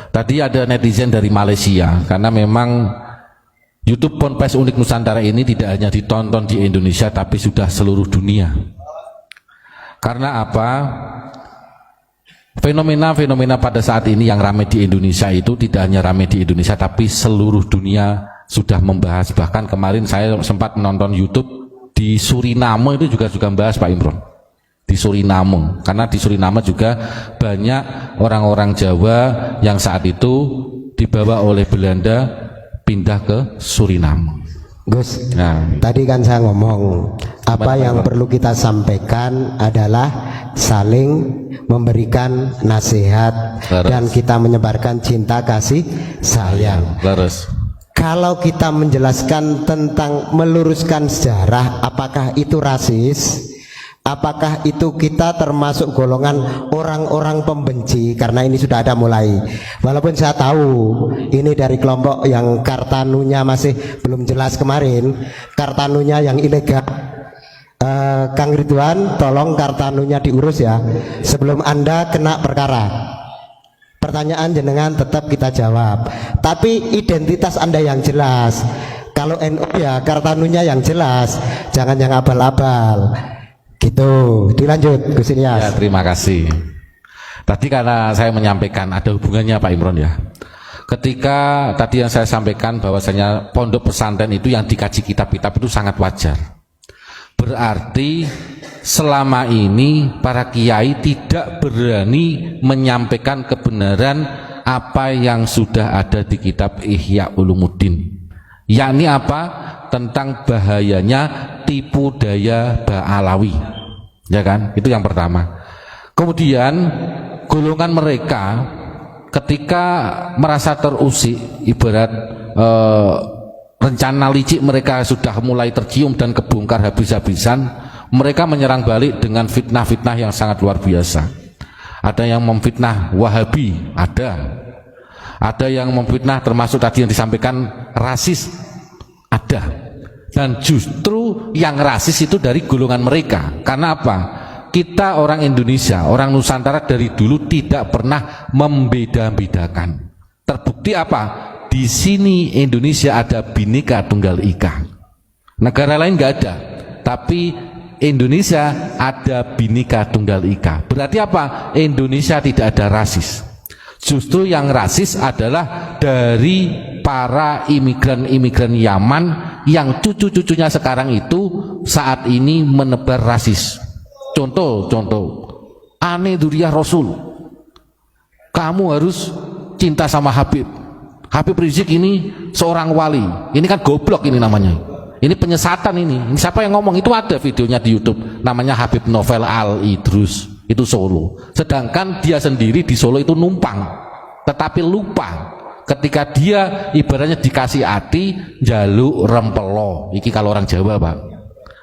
Tadi ada netizen dari Malaysia, karena memang YouTube Ponpes Unik Nusantara ini tidak hanya ditonton di Indonesia, tapi sudah seluruh dunia. Karena apa? Fenomena-fenomena pada saat ini yang ramai di Indonesia itu tidak hanya ramai di Indonesia, tapi seluruh dunia sudah membahas. Bahkan kemarin saya sempat menonton YouTube di Suriname, itu juga membahas Pak Imron. Di Suriname, karena di Suriname juga banyak orang-orang Jawa yang saat itu dibawa oleh Belanda pindah ke Suriname. Gus, tadi kan saya ngomong apa yang perlu kita sampaikan adalah saling memberikan nasihat dan kita menyebarkan cinta kasih sayang. Kalau kita menjelaskan tentang meluruskan sejarah, apakah itu rasis? Apakah itu kita termasuk golongan orang-orang pembenci? Karena ini sudah ada mulai. Walaupun saya tahu ini dari kelompok yang Kartanunya masih belum jelas kemarin, Kartanunya yang ilegal. Kang Ridwan, tolong Kartanunya diurus ya, sebelum Anda kena perkara. Pertanyaan jenengan tetap kita jawab, tapi identitas Anda yang jelas. Kalau NU ya Kartanunya yang jelas, jangan yang abal-abal. Gitu, dilanjut Gus Ilyas. Ya, terima kasih. Tadi karena saya menyampaikan ada hubungannya Pak Imron ya. Ketika tadi yang saya sampaikan bahwasanya pondok pesantren itu yang dikaji kitab-kitab itu sangat wajar. Berarti selama ini para kiai tidak berani menyampaikan kebenaran apa yang sudah ada di kitab Ihya Ulumuddin. Yakni apa? Tentang bahayanya tipu daya Ba'alawi, ya kan? Itu yang pertama. Kemudian golongan mereka ketika merasa terusik, ibarat rencana licik mereka sudah mulai tercium dan kebongkar habis-habisan, mereka menyerang balik dengan fitnah-fitnah yang sangat luar biasa. Ada yang memfitnah Wahabi, ada yang memfitnah termasuk tadi yang disampaikan rasis, ada. Dan justru yang rasis itu dari golongan mereka. Karena apa? Kita orang Indonesia, orang Nusantara dari dulu tidak pernah membeda-bedakan. Terbukti apa? Di sini Indonesia ada Bhinneka Tunggal Ika. Negara lain nggak ada, tapi Indonesia ada Bhinneka Tunggal Ika. Berarti apa? Indonesia tidak ada rasis. Justru yang rasis adalah dari para imigran-imigran Yaman yang cucu-cucunya sekarang itu saat ini menebar rasis. Contoh, Ane Duriyah Rasul, kamu harus cinta sama Habib Rizik, ini seorang wali. Ini kan goblok ini namanya. Ini penyesatan ini. Ini siapa yang ngomong? Itu ada videonya di YouTube. Namanya Habib Novel Al Idrus. Itu Solo. Sedangkan dia sendiri di Solo itu numpang, tetapi lupa ketika dia ibaratnya dikasih hati jaluk rempelo. Iki kalau orang Jawa, Pak.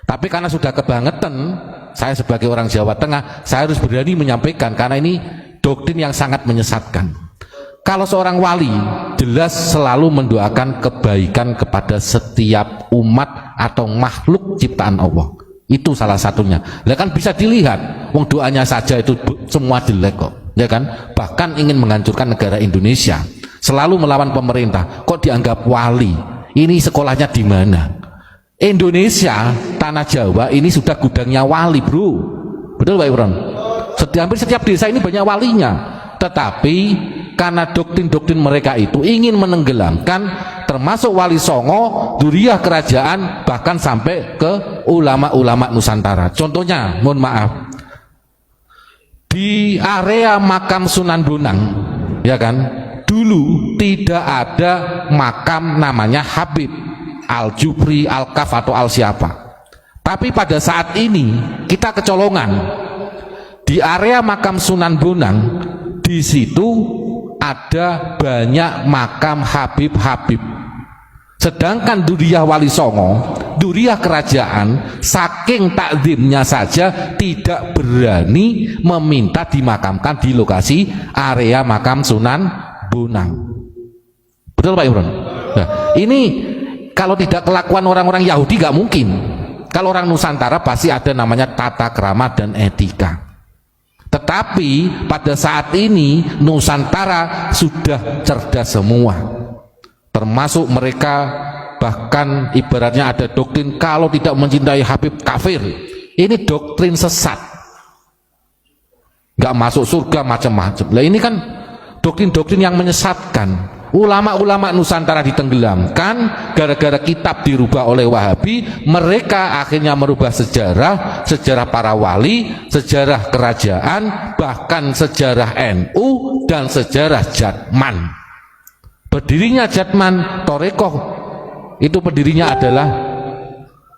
Tapi karena sudah kebangetan, saya sebagai orang Jawa Tengah, saya harus berani menyampaikan karena ini doktrin yang sangat menyesatkan. Kalau seorang wali jelas selalu mendoakan kebaikan kepada setiap umat atau makhluk ciptaan Allah. Itu salah satunya. Lah kan bisa dilihat, wong doanya saja itu semua jelek kok, ya kan? Bahkan ingin menghancurkan negara Indonesia, selalu melawan pemerintah, kok dianggap wali. Ini sekolahnya di mana? Indonesia, tanah Jawa ini sudah gudangnya wali, bro. Betul Pak Imron? Hampir setiap desa ini banyak walinya. Tetapi karena doktrin-doktrin mereka itu ingin menenggelamkan termasuk Wali Songo, Duriyah kerajaan, bahkan sampai ke ulama-ulama Nusantara. Contohnya, mohon maaf, di area makam Sunan Bonang, ya kan, dulu tidak ada makam namanya Habib Al-Jufri, Al-Kaf atau Al-Siapa. Tapi pada saat ini kita kecolongan di area makam Sunan Bonang, di situ ada banyak makam Habib-Habib. Sedangkan Duriyah Wali Songo, Duriyah kerajaan, saking takzimnya saja tidak berani meminta dimakamkan di lokasi area makam Sunan Bonang. Betul Pak Imron? Nah, ini kalau tidak kelakuan orang-orang Yahudi nggak mungkin. Kalau orang Nusantara pasti ada namanya tata krama dan etika. Tetapi pada saat ini Nusantara sudah cerdas semua, termasuk mereka bahkan ibaratnya ada doktrin kalau tidak mencintai Habib kafir. Ini doktrin sesat, nggak masuk surga macam-macam. Lah ini kan doktrin-doktrin yang menyesatkan. Ulama-ulama Nusantara ditenggelamkan gara-gara kitab dirubah oleh Wahabi. Mereka akhirnya merubah sejarah, sejarah para wali, sejarah kerajaan, bahkan sejarah NU dan sejarah Jatman. Berdirinya Jatman Torekoh itu pendirinya adalah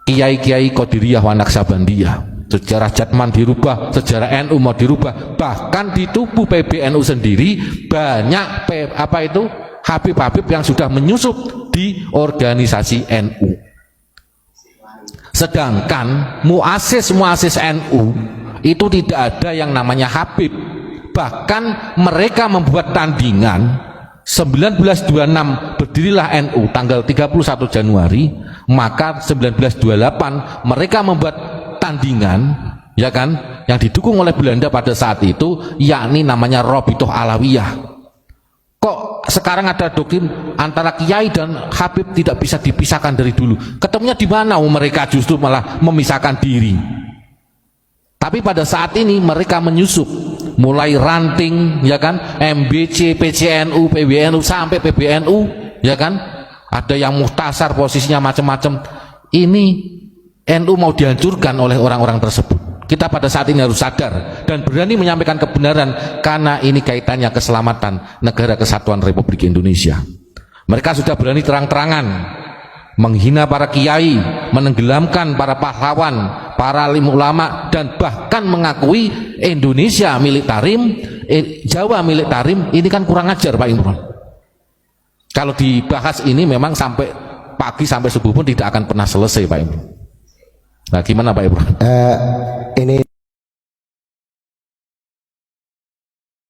Kiai-Kiai Qadiriyah wa Naqsabandiyah. Sejarah Jatman dirubah, sejarah NU mau dirubah, bahkan di tubuh PBNU sendiri banyak Habib-habib yang sudah menyusup di organisasi NU. Sedangkan muasis NU itu tidak ada yang namanya Habib. Bahkan mereka membuat tandingan 1926 berdirilah NU tanggal 31 Januari, maka 1928 mereka membuat tandingan, ya kan, yang didukung oleh Belanda pada saat itu, yakni namanya Robitoh Alawiyah. Kok sekarang ada doktrin antara kiai dan Habib tidak bisa dipisahkan dari dulu? Ketemunya di mana? Mereka justru malah memisahkan diri. Tapi pada saat ini mereka menyusup, mulai ranting, ya kan, MBC, PCNU, PBNU sampai PBNU, ya kan, ada yang muhtasar posisinya macam-macam. Ini NU mau dihancurkan oleh orang-orang tersebut. Kita pada saat ini harus sadar dan berani menyampaikan kebenaran, karena ini kaitannya keselamatan negara kesatuan Republik Indonesia. Mereka sudah berani terang-terangan menghina para kiai, menenggelamkan para pahlawan, para alim ulama, dan bahkan mengakui Indonesia milik Tarim, Jawa milik Tarim. Ini kan kurang ajar Pak Imron. Kalau dibahas ini memang sampai pagi sampai subuh pun tidak akan pernah selesai Pak Imron. Nah gimana Pak Imron? Ini